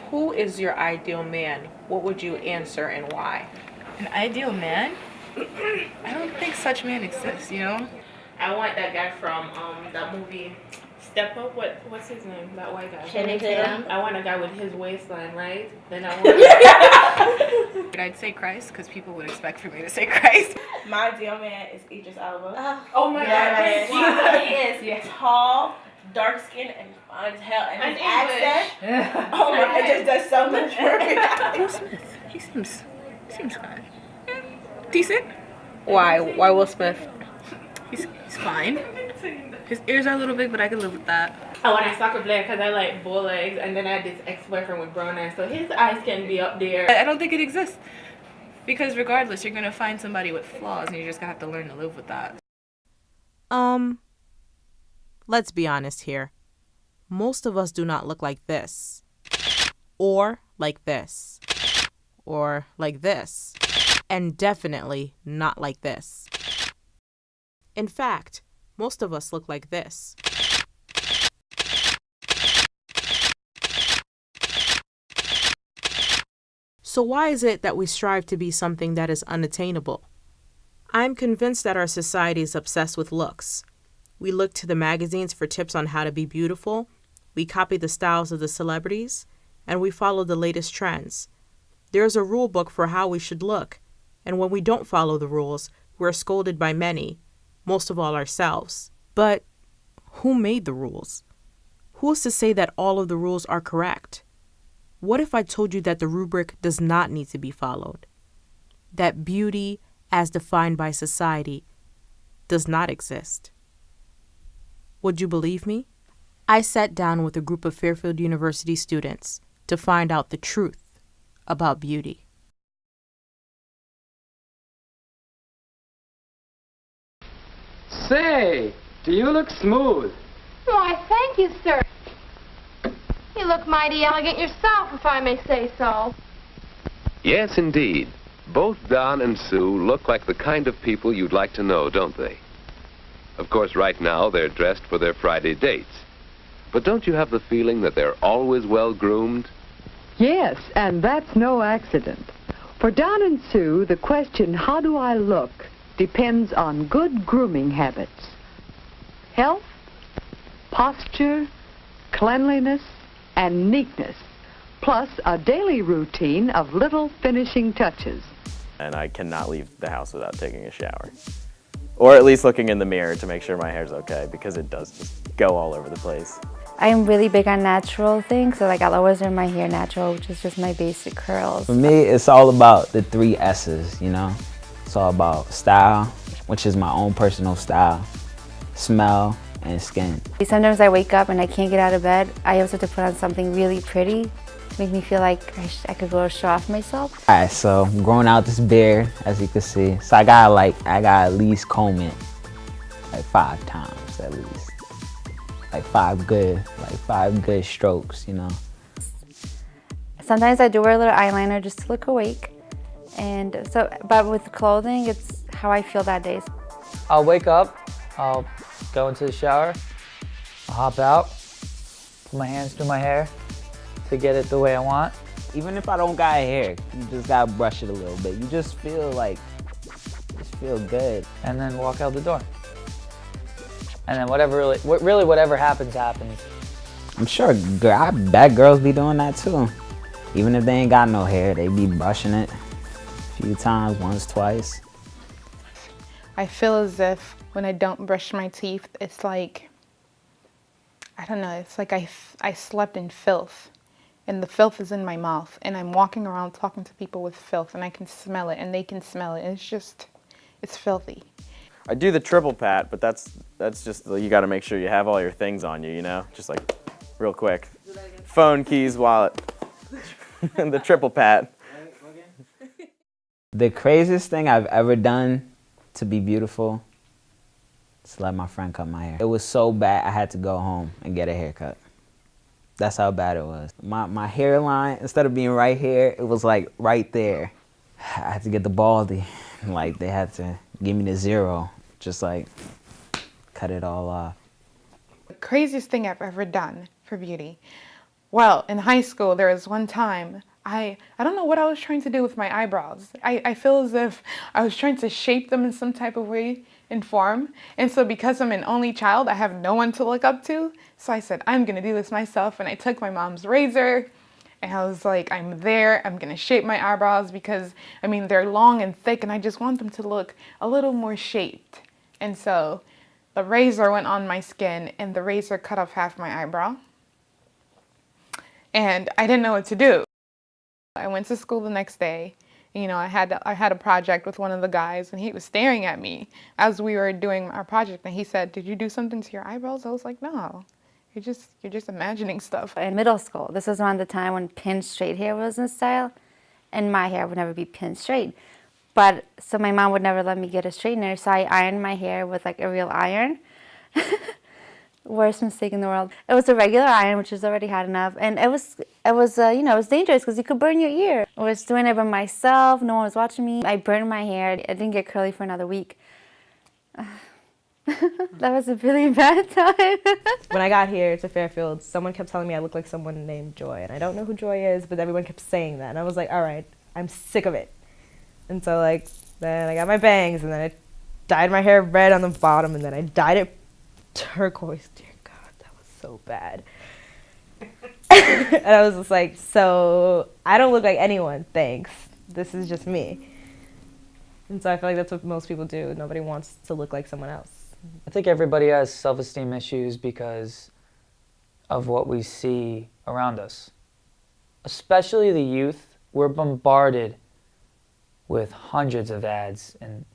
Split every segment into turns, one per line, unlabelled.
Who is your ideal man? What would you answer and why?
An ideal man? I don't think such man exists, you know?
I want that guy from that movie Step Up. What's his name? That white guy.
Channing Tatum.
I want a guy with his waistline, right? Then I want.
I'd say Christ, because people would expect for me to say Christ.
My ideal man is Idris Elba.
Oh my
Yes,
God!
he is. Yes, tall, dark skinned, and fine as hell. And his accent. Oh my! It just does so much for me.
Will Smith. He seems fine. Decent.
Why? Why Will Smith?
He's fine. His ears are a little big, but I can live with that.
I want a soccer player because I like bull legs, and then I had this ex-boyfriend with brown eyes, so his eyes can be up there.
I don't think it exists. Because regardless, you're gonna find somebody with flaws, and you're just gonna have to learn to live with that.
Let's be honest here. Most of us do not look like this. Or like this. Or like this. And definitely not like this. In fact, most of us look like this. So why is it that we strive to be something that is unattainable? I'm convinced that our society is obsessed with looks. We look to the magazines for tips on how to be beautiful, we copy the styles of the celebrities, and we follow the latest trends. There's a rule book for how we should look, and when we don't follow the rules, we're scolded by many, most of all ourselves. But who made the rules? Who is to say that all of the rules are correct? What if I told you that the rubric does not need to be followed? That beauty, as defined by society, does not exist? Would you believe me? I sat down with a group of Fairfield University students to find out the truth about beauty.
Say, do you look smooth?
Why, thank you, sir. You look mighty elegant yourself, if I may say so.
Yes, indeed. Both Don and Sue look like the kind of people you'd like to know, don't they? Of course, right now, they're dressed for their Friday dates. But don't you have the feeling that they're always well-groomed?
Yes, and that's no accident. For Don and Sue, the question, how do I look, depends on good grooming habits. Health, posture, cleanliness, and neatness, plus a daily routine of little finishing touches.
And I cannot leave the house without taking a shower. Or at least looking in the mirror to make sure my hair's okay, because it does just go all over the place.
I'm really big on natural things, so like I'll always wear my hair natural, which is just my basic curls.
For me, it's all about the 3 S's, you know? It's all about style, which is my own personal style, smell, and skin.
Sometimes I wake up and I can't get out of bed. I also have to put on something really pretty to make me feel like I could go show off myself.
Alright, so I'm growing out this beard, as you can see. So I got at least comb it like 5 times at least. Like 5 good strokes, you know.
Sometimes I do wear a little eyeliner just to look awake. And so, but with clothing, it's how I feel that day.
I'll wake up, I'll go into the shower, I'll hop out, put my hands through my hair to get it the way I want.
Even if I don't got hair, you just gotta brush it a little bit. You just feel feel good.
And then walk out the door. And then whatever happens, happens.
I'm sure I bet girls be doing that too. Even if they ain't got no hair, they be brushing it a few times, once, twice.
I feel as if when I don't brush my teeth, it's like, I don't know, it's like I slept in filth. And the filth is in my mouth. And I'm walking around talking to people with filth and I can smell it and they can smell it. And it's filthy.
I do the triple pat, but that's just, you gotta make sure you have all your things on you, you know? Just like, real quick. Phone, keys, wallet. The triple pat.
The craziest thing I've ever done to be beautiful is to let my friend cut my hair. It was so bad I had to go home and get a haircut. That's how bad it was. My hairline, instead of being right here, it was like right there. I had to get the baldy. Like they had to give me the 0, just like cut it all off.
The craziest thing I've ever done for beauty Well, in high school, there was one time I don't know what I was trying to do with my eyebrows. I feel as if I was trying to shape them in some type of way and form. And so because I'm an only child, I have no one to look up to. So I said, I'm going to do this myself. And I took my mom's razor and I was like, I'm going to shape my eyebrows because, I mean, they're long and thick and I just want them to look a little more shaped. And so the razor went on my skin and the razor cut off half my eyebrow. And I didn't know what to do. I went to school the next day. You know, I had a project with one of the guys, and he was staring at me as we were doing our project, and he said, "Did you do something to your eyebrows?" I was like, "No, you're just imagining stuff."
In middle school, this was around the time when pin straight hair was in style, and my hair would never be pin straight. But so my mom would never let me get a straightener, so I ironed my hair with like a real iron. Worst mistake in the world. It was a regular iron, which was already hot enough, and it was you know, it was dangerous because you could burn your ear. I was doing it by myself. No one was watching me. I burned my hair. I didn't get curly for another week. That was a really bad time.
When I got here to Fairfield, someone kept telling me I look like someone named Joy, and I don't know who Joy is, but everyone kept saying that, and I was like, all right, I'm sick of it. And so like then I got my bangs, and then I dyed my hair red on the bottom, and then I dyed it turquoise. Dear God, that was so bad. And I was just like, so I don't look like anyone, thanks. This is just me. And so I feel like that's what most people do. Nobody wants to look like someone else.
I think everybody has self-esteem issues because of what we see around us. Especially the youth, we're bombarded with hundreds of ads and,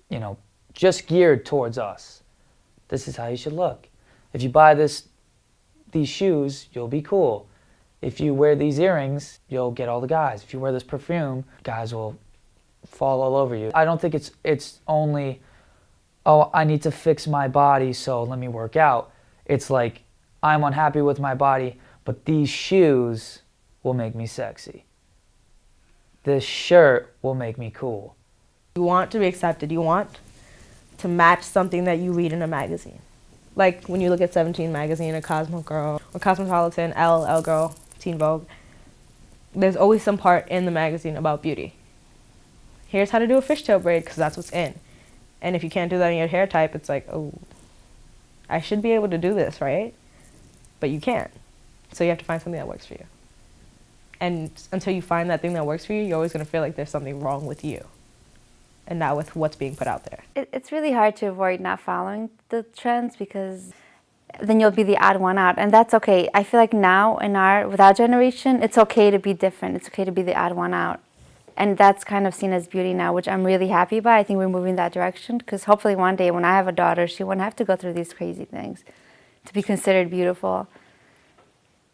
you know, just geared towards us. This is how you should look. If you buy these shoes, you'll be cool. If you wear these earrings, you'll get all the guys. If you wear this perfume, guys will fall all over you. I don't think it's only, oh, I need to fix my body, so let me work out. It's like, I'm unhappy with my body, but these shoes will make me sexy. This shirt will make me cool.
You want to be accepted. You want to match something that you read in a magazine. Like when you look at 17 magazine, or Cosmo Girl, or Cosmopolitan, Elle Girl, Teen Vogue, there's always some part in the magazine about beauty. Here's how to do a fishtail braid, because that's what's in. And if you can't do that in your hair type, it's like, oh, I should be able to do this, right? But you can't. So you have to find something that works for you. And until you find that thing that works for you, you're always going to feel like there's something wrong with you and not with what's being put out there.
It's really hard to avoid not following the trends because then you'll be the odd one out, and that's okay. I feel like now with our generation, it's okay to be different. It's okay to be the odd one out. And that's kind of seen as beauty now, which I'm really happy about. I think we're moving that direction because hopefully one day when I have a daughter, she won't have to go through these crazy things to be considered beautiful.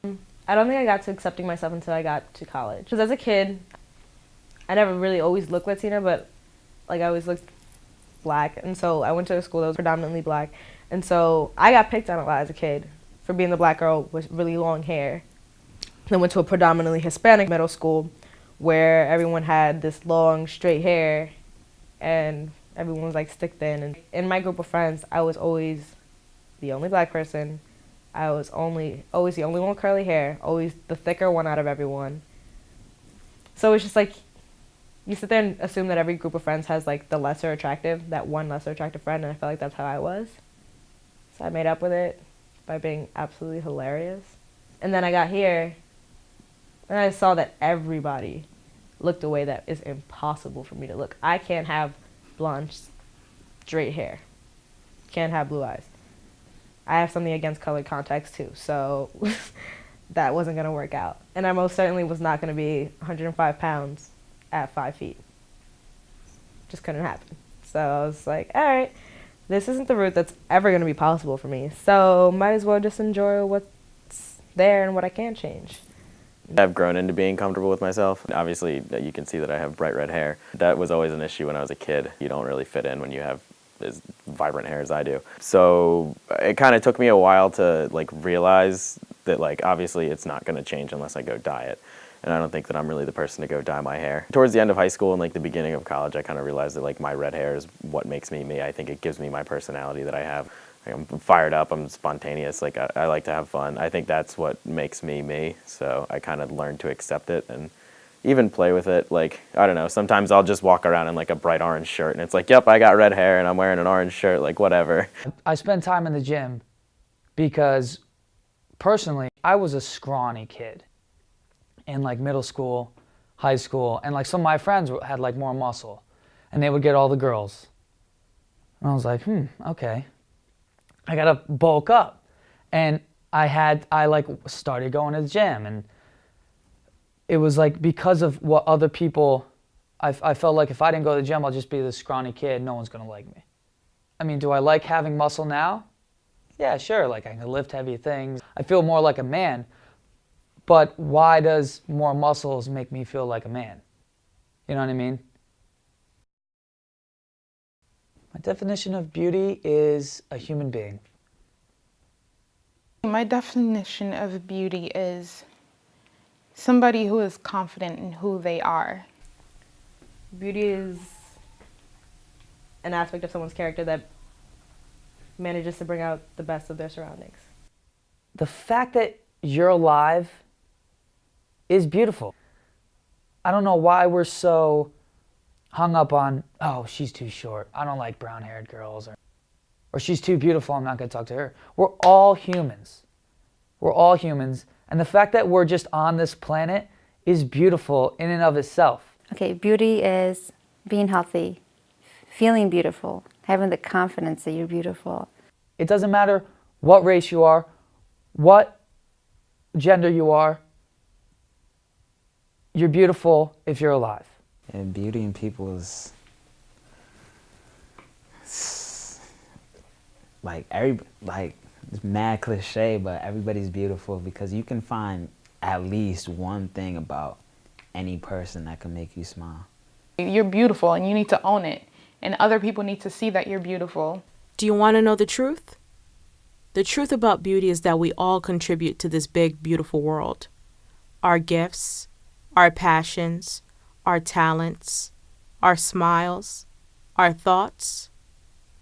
I don't think I got to accepting myself until I got to college. Because as a kid, I never really always looked Latina, but like I always looked black. And so I went to a school that was predominantly black. And so I got picked on a lot as a kid for being the black girl with really long hair. Then went to a predominantly Hispanic middle school where everyone had this long, straight hair and everyone was like stick thin. And in my group of friends, I was always the only black person. I was always the only one with curly hair, always the thicker one out of everyone. So it's just like, you sit there and assume that every group of friends has like the lesser attractive, that one lesser attractive friend, and I felt like that's how I was. So I made up with it by being absolutely hilarious. And then I got here, and I saw that everybody looked a way that is impossible for me to look. I can't have blonde, straight hair. Can't have blue eyes. I have something against colored contacts too, so that wasn't going to work out. And I most certainly was not going to be 105 pounds at 5 feet. Just couldn't happen. So I was like, all right, this isn't the route that's ever going to be possible for me, so might as well just enjoy what's there and what I can change.
I've grown into being comfortable with myself. Obviously, you can see that I have bright red hair. That was always an issue when I was a kid. You don't really fit in when you have as vibrant hair as I do. So it kind of took me a while to like realize that like obviously it's not going to change unless I go dye it. And I don't think that I'm really the person to go dye my hair. Towards the end of high school and like the beginning of college, I kind of realized that like my red hair is what makes me me. I think it gives me my personality that I have. I'm fired up, I'm spontaneous, like I like to have fun. I think that's what makes me me, so I kind of learned to accept it and even play with it. Like, I don't know, sometimes I'll just walk around in like a bright orange shirt and it's like, yep, I got red hair and I'm wearing an orange shirt, like whatever.
I spend time in the gym because personally, I was a scrawny kid in like middle school, high school, and like some of my friends had like more muscle and they would get all the girls. And I was like, okay. I gotta bulk up. And I like started going to the gym, and it was like because of what other people, I felt like if I didn't go to the gym, I'll just be this scrawny kid, no one's gonna like me. I mean, do I like having muscle now? Yeah, sure, like I can lift heavy things. I feel more like a man, but why does more muscles make me feel like a man? You know what I mean? My definition of beauty is a human being.
My definition of beauty is somebody who is confident in who they are.
Beauty is an aspect of someone's character that manages to bring out the best of their surroundings.
The fact that you're alive is beautiful. I don't know why we're so hung up on, oh, she's too short, I don't like brown-haired girls, or she's too beautiful, I'm not going to talk to her. We're all humans. We're all humans, and the fact that we're just on this planet is beautiful in and of itself.
Okay, beauty is being healthy, feeling beautiful, having the confidence that you're beautiful.
It doesn't matter what race you are, what gender you are, you're beautiful if you're alive.
And beauty in people is like it's mad cliche, but everybody's beautiful because you can find at least one thing about any person that can make you smile.
You're beautiful and you need to own it, and other people need to see that you're beautiful.
Do you want to know the truth? The truth about beauty is that we all contribute to this big, beautiful world. Our gifts, our passions, our talents, our smiles, our thoughts,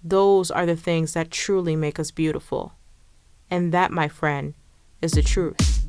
those are the things that truly make us beautiful. And that, my friend, is the truth.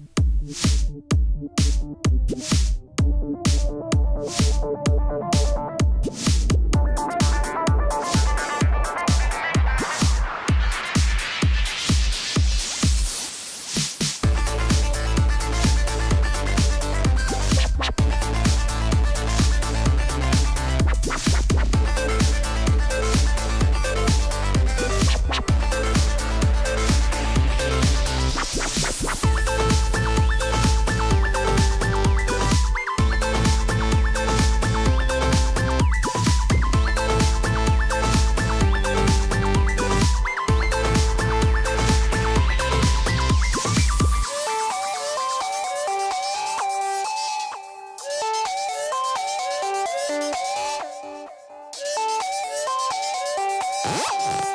Yeah.